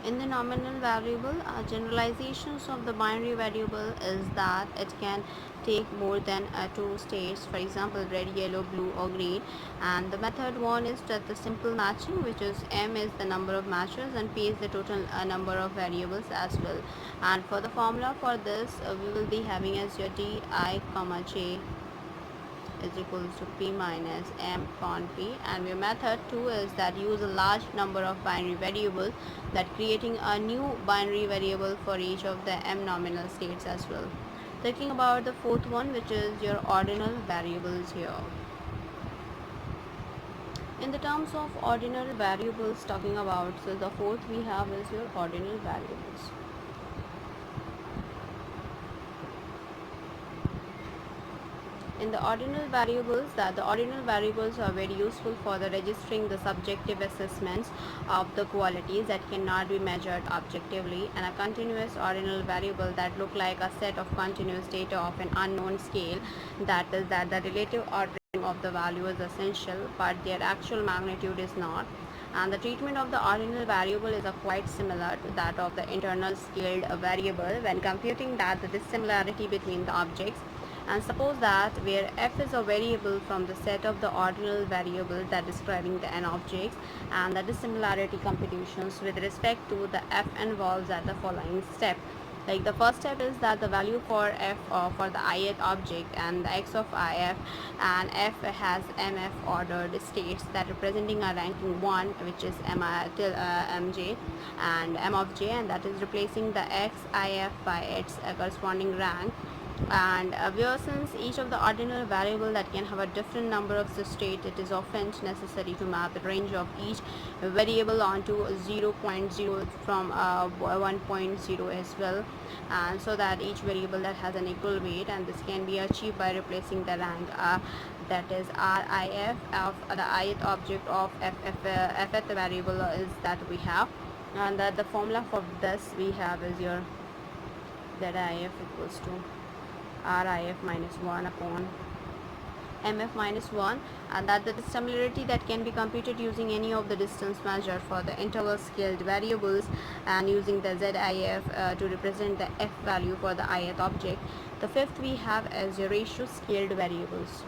In the nominal variable, generalizations of the binary variable is that it can take more than two states, for example red, yellow, blue or green. And the method one is that the simple matching, which is m is the number of matches and p is the total number of variables as well. And for the formula for this, we will be having as your di comma j is equals to p minus m upon p. And your method 2 is that use a large number of binary variables, that creating a new binary variable for each of the m nominal states as well. Talking about the fourth one, which is your ordinal variables here. In the terms of ordinal variables talking about, so the fourth we have is your ordinal variables. In the ordinal variables, that the ordinal variables are very useful for the registering the subjective assessments of the qualities that cannot be measured objectively. And a continuous ordinal variable that look like a set of continuous data of an unknown scale, that is that the relative ordering of the value is essential but their actual magnitude is not. And the treatment of the ordinal variable is quite similar to that of the internal scaled variable when computing that the dissimilarity between the objects. And suppose that where f is a variable from the set of the ordinal variables that describing the n objects, and the dissimilarity computations with respect to the f involves at the following step. Like the first step is that the value for f for the ith object and the x of if, and f has mf ordered states that representing a ranking 1, which is mi till mj, and m of j, and that is replacing the x if by its corresponding rank. And where since each of the ordinal variable that can have a different number of the state, it is often necessary to map the range of each variable onto 0.0 from 1.0 as well, and so that each variable that has an equal weight, and this can be achieved by replacing the rank that is RIF of the ith object of fth variable is that we have. And that the formula for this we have is your that if equals to RIF minus 1 upon MF minus 1, and that the dissimilarity that can be computed using any of the distance measure for the interval scaled variables, and using the ZIF to represent the F value for the ith object. The fifth we have as your ratio scaled variables.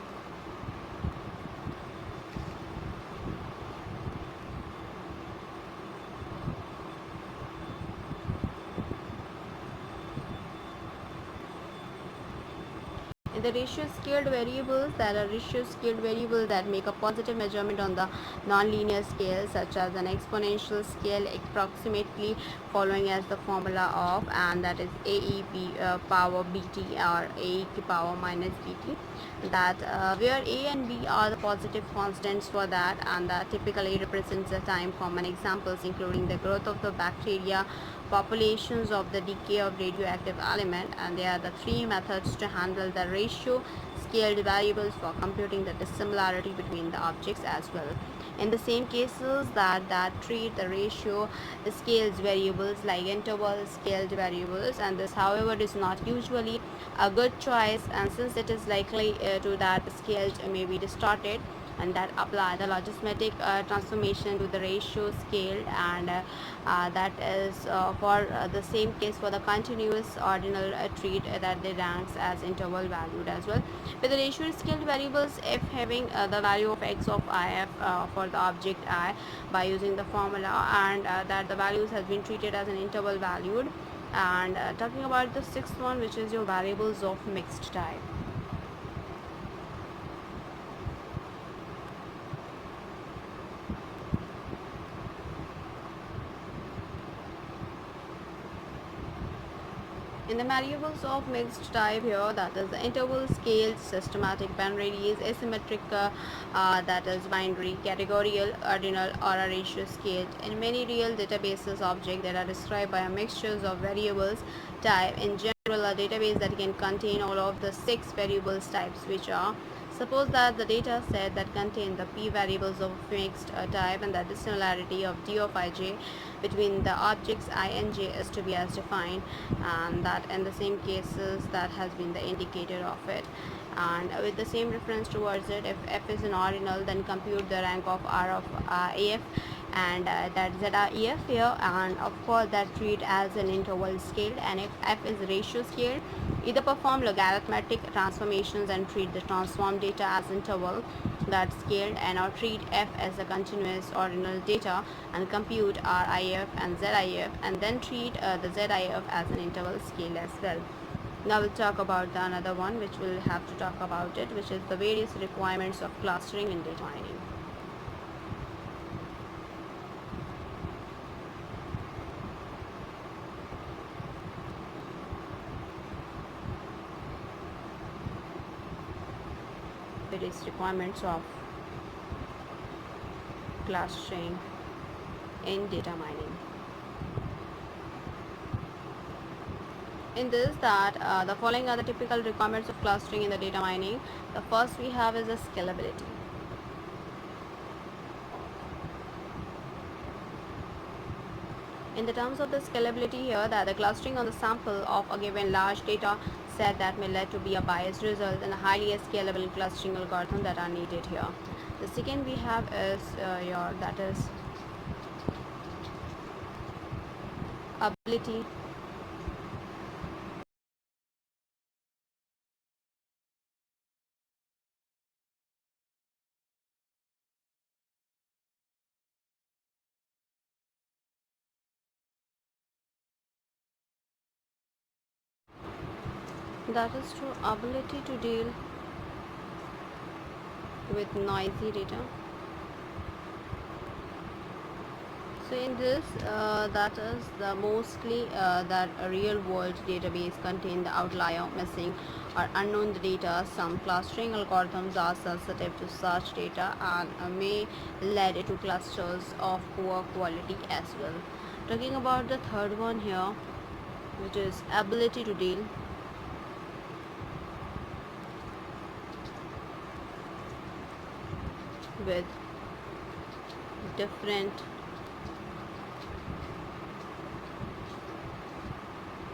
In the ratio scaled variables, there are ratio scaled variables that make a positive measurement on the nonlinear scale, such as an exponential scale approximately following as the formula of, and that is AE power bt or AE power minus bt. That where A and B are the positive constants for that, and that typically represents the time. Common examples including the growth of the bacteria, populations of the decay of radioactive element. And there are the three methods to handle the ratio scaled variables for computing the dissimilarity between the objects as well. In the same cases that treat the ratio scales variables like interval scaled variables, and this however is not usually a good choice, and since it is likely to that scaled may be distorted, and that apply the logarithmic transformation to the ratio scale. And that is for the same case for the continuous ordinal treat that they ranks as interval valued as well. With the ratio scaled variables, if having the value of x of if for the object I by using the formula, and that the values has been treated as an interval valued. And talking about the sixth one, which is your variables of mixed type. In the variables of mixed type here, that is the interval scaled, systematic, binary, asymmetric, that is binary, categorical, ordinal, or a ratio scaled. In many real databases, objects that are described by a mixtures of variables type. In general, a database that can contain all of the 6 variables types, which are: suppose that the data set that contain the p variables of mixed type, and that the similarity of d of ij between the objects I and j is to be as defined, and that in the same cases that has been the indicator of it. And with the same reference towards it, if f is an ordinal, then compute the rank of r of af, and that ZIF here, and of course that treat as an interval scaled, and if f is ratio scaled, either perform logarithmic transformations and treat the transformed data as interval that scaled, and or treat f as a continuous ordinal data and compute RIF and ZIF, and then treat the ZIF as an interval scale as well. Now we'll talk about the another one which we'll have to talk about it, which is the various requirements of clustering in data mining. Various requirements of clustering in data mining. In this, that the following are the typical requirements of clustering in the data mining. The first we have is the scalability. In the terms of the scalability here, that the clustering on the sample of a given large data set that may lead to be a biased result, and a highly scalable clustering algorithm that are needed here. The second we have is that is ability that is to ability to deal with noisy data. So in this, that is the mostly that a real world database contain the outlier, missing or unknown data. Some clustering algorithms are sensitive to such data and may lead to clusters of poor quality as well. Talking about the third one here, which is ability to deal with different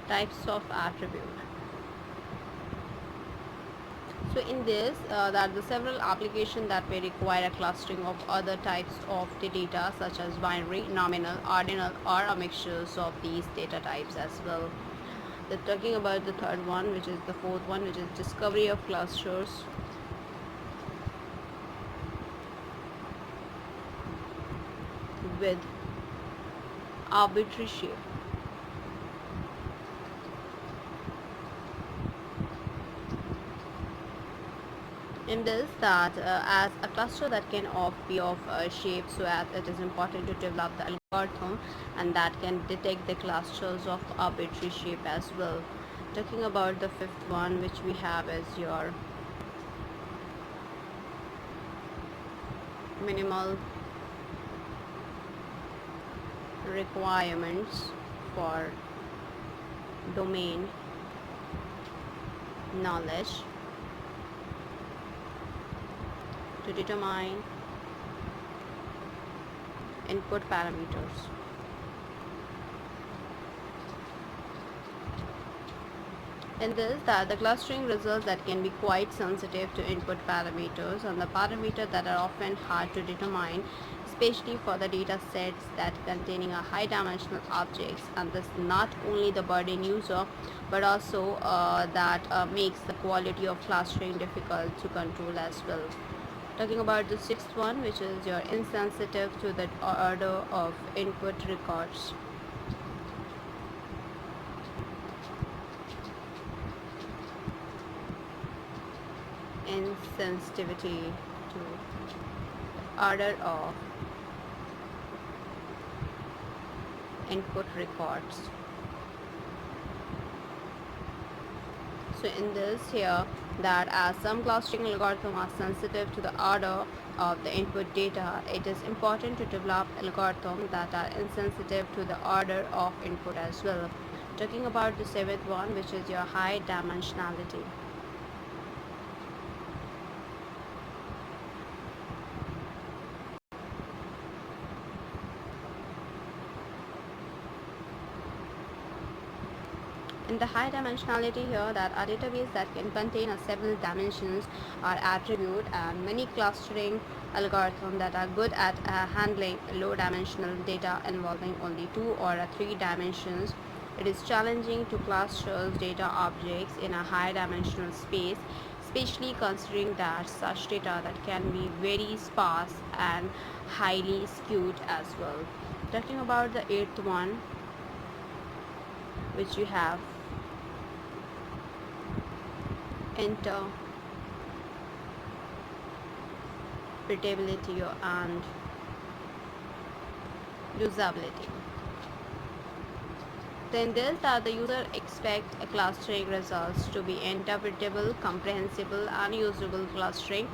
types of attribute. So in this, there are the several applications that may require a clustering of other types of the data, such as binary, nominal, ordinal, or a mixtures of these data types as well. They're talking about the third one, which is the fourth one, which is discovery of clusters with arbitrary shape. In this, that as a cluster that can be of shape, so as it is important to develop the algorithm and that can detect the clusters of arbitrary shape as well. Talking about the fifth one, which we have is your minimal requirements for domain knowledge to determine input parameters. In this, that the clustering results that can be quite sensitive to input parameters, and the parameters that are often hard to determine, especially for the data sets that containing a high dimensional objects, and this not only the burden user but also that makes the quality of clustering difficult to control as well. Talking about the sixth one, which is your insensitive to the order of input records. Insensitivity to order of input records. So in this here, that as some clustering algorithms are sensitive to the order of the input data, it is important to develop algorithms that are insensitive to the order of input as well. Talking about the seventh one, which is your high dimensionality. In the high dimensionality here, that a database that can contain several dimensions or attribute, and many clustering algorithms that are good at handling low dimensional data involving only 2 or 3 dimensions. It is challenging to cluster data objects in a high dimensional space, especially considering that such data that can be very sparse and highly skewed as well. Talking about the eighth one, which you have interpretability and usability. Then this that the user expect a clustering results to be interpretable, comprehensible, and usable clustering,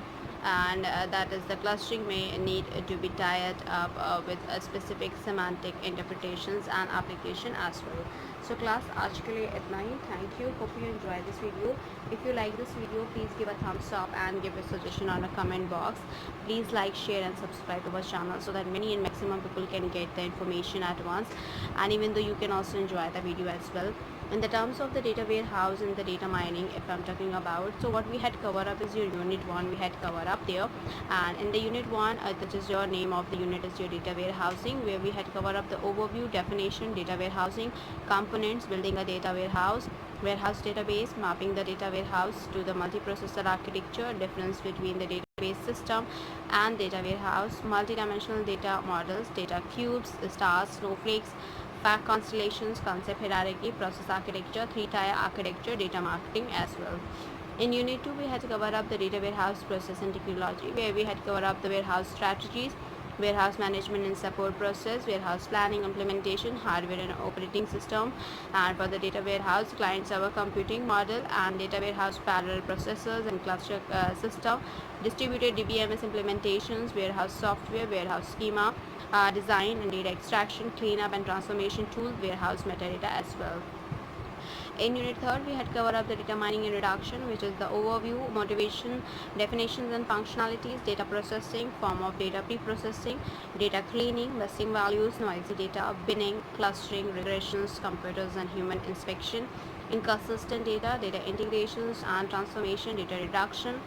and that is the clustering may need to be tied up with a specific semantic interpretations and application as well. So class, आज के लिए इतना ही. Thank you. Hope you enjoy this video. If you like this video, please give a thumbs up and give a suggestion on the comment box. Please like, share, and subscribe to our channel so that many and maximum people can get the information at once. And even though you can also enjoy the video as well. In the terms of the data warehouse and the data mining, if I'm talking about, so what we had covered up is your unit 1 we had covered up there, and in the unit 1 that is your name of the unit is your data warehousing, where we had covered up the overview, definition, data warehousing, components, building a data warehouse, warehouse database, mapping the data warehouse to the multiprocessor architecture, difference between the database system and data warehouse, multidimensional data models, data cubes, stars, snowflakes, fact constellations, concept hierarchy, process architecture, 3-tier architecture, data marketing as well. In Unit 2, we had covered up the data warehouse process and technology, where we had covered up the warehouse strategies, warehouse management and support process, warehouse planning, implementation, hardware and operating system, and for the data warehouse, client-server computing model, and data warehouse parallel processors and cluster system, distributed DBMS implementations, warehouse software, warehouse schema, design and data extraction, cleanup and transformation tools, warehouse metadata as well. In Unit 3, we had covered up the data mining introduction, which is the overview, motivation, definitions and functionalities, data processing, form of data pre-processing, data cleaning, missing values, noisy data, binning, clustering, regressions, computers and human inspection, inconsistent data, data integrations and transformation, data reduction,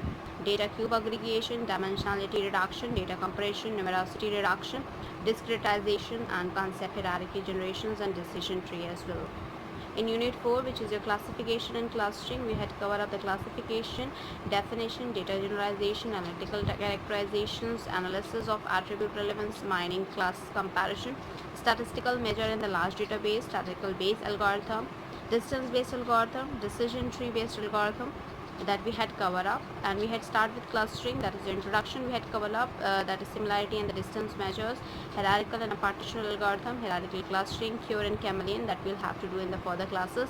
data cube aggregation, dimensionality reduction, data compression, numerosity reduction, discretization, and concept hierarchy generations and decision tree as well. In Unit 4, which is your classification and clustering, we had covered up the classification, definition, data generalization, analytical characterizations, analysis of attribute relevance, mining, class comparison, statistical measure in the large database, statistical base algorithm, distance based algorithm, decision tree based algorithm, that we had covered up. And we had started with clustering, that is the introduction we had covered up, that is similarity and the distance measures, hierarchical and a partitional algorithm, hierarchical clustering, Cure and chameleon, that we'll have to do in the further classes.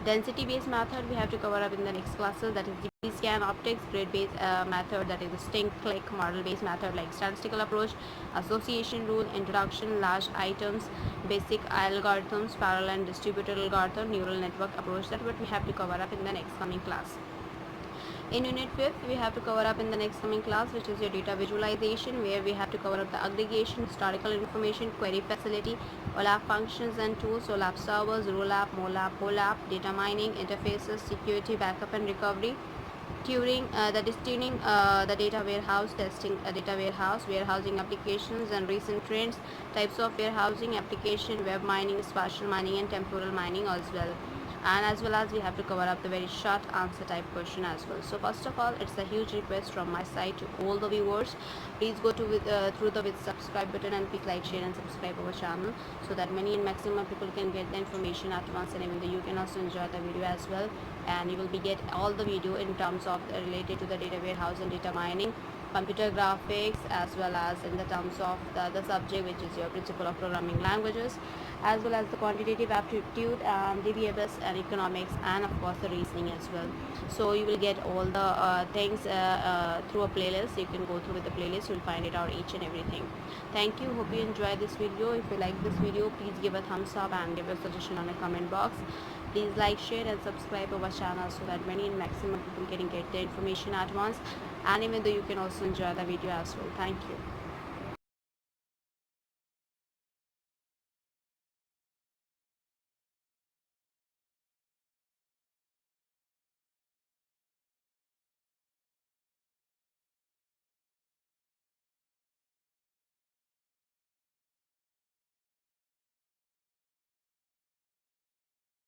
Density based method we have to cover up in the next classes, that is the scan optics, grid based method, that is the stink click, model based method like statistical approach, association rule, introduction, large items, basic algorithms, parallel and distributed algorithm, neural network approach, that what we have to cover up in the next coming class. In Unit 5th, we have to cover up in the next coming class, which is your data visualization, where we have to cover up the aggregation, historical information, query facility, OLAP functions and tools, OLAP servers, ROLAP, MOLAP, OLAP, data mining, interfaces, security, backup and recovery, tuning the data warehouse, testing a data warehouse, warehousing applications and recent trends, types of warehousing application, web mining, spatial mining and temporal mining as well. And as well as we have to cover up the very short answer type question as well. So first of all, it's a huge request from my side to all the viewers, please go to through the subscribe button and please like, share and subscribe our channel so that many and maximum people can get the information at once, and even though you can also enjoy the video as well, and you will be get all the video in terms of related to the data warehouse and data mining, computer graphics, as well as in the terms of the subject, which is your principle of programming languages, as well as the quantitative aptitude and DBMS and economics, and of course the reasoning as well. So you will get all the things through a playlist. You can go through with the playlist, you'll find it out each and everything. Thank you, hope you enjoyed this video. If you like this video, please give a thumbs up and give a suggestion on the comment box. Please like, share and subscribe our channel so that many and maximum people can get the information at once, and even though you can also enjoy the video as well. Thank you.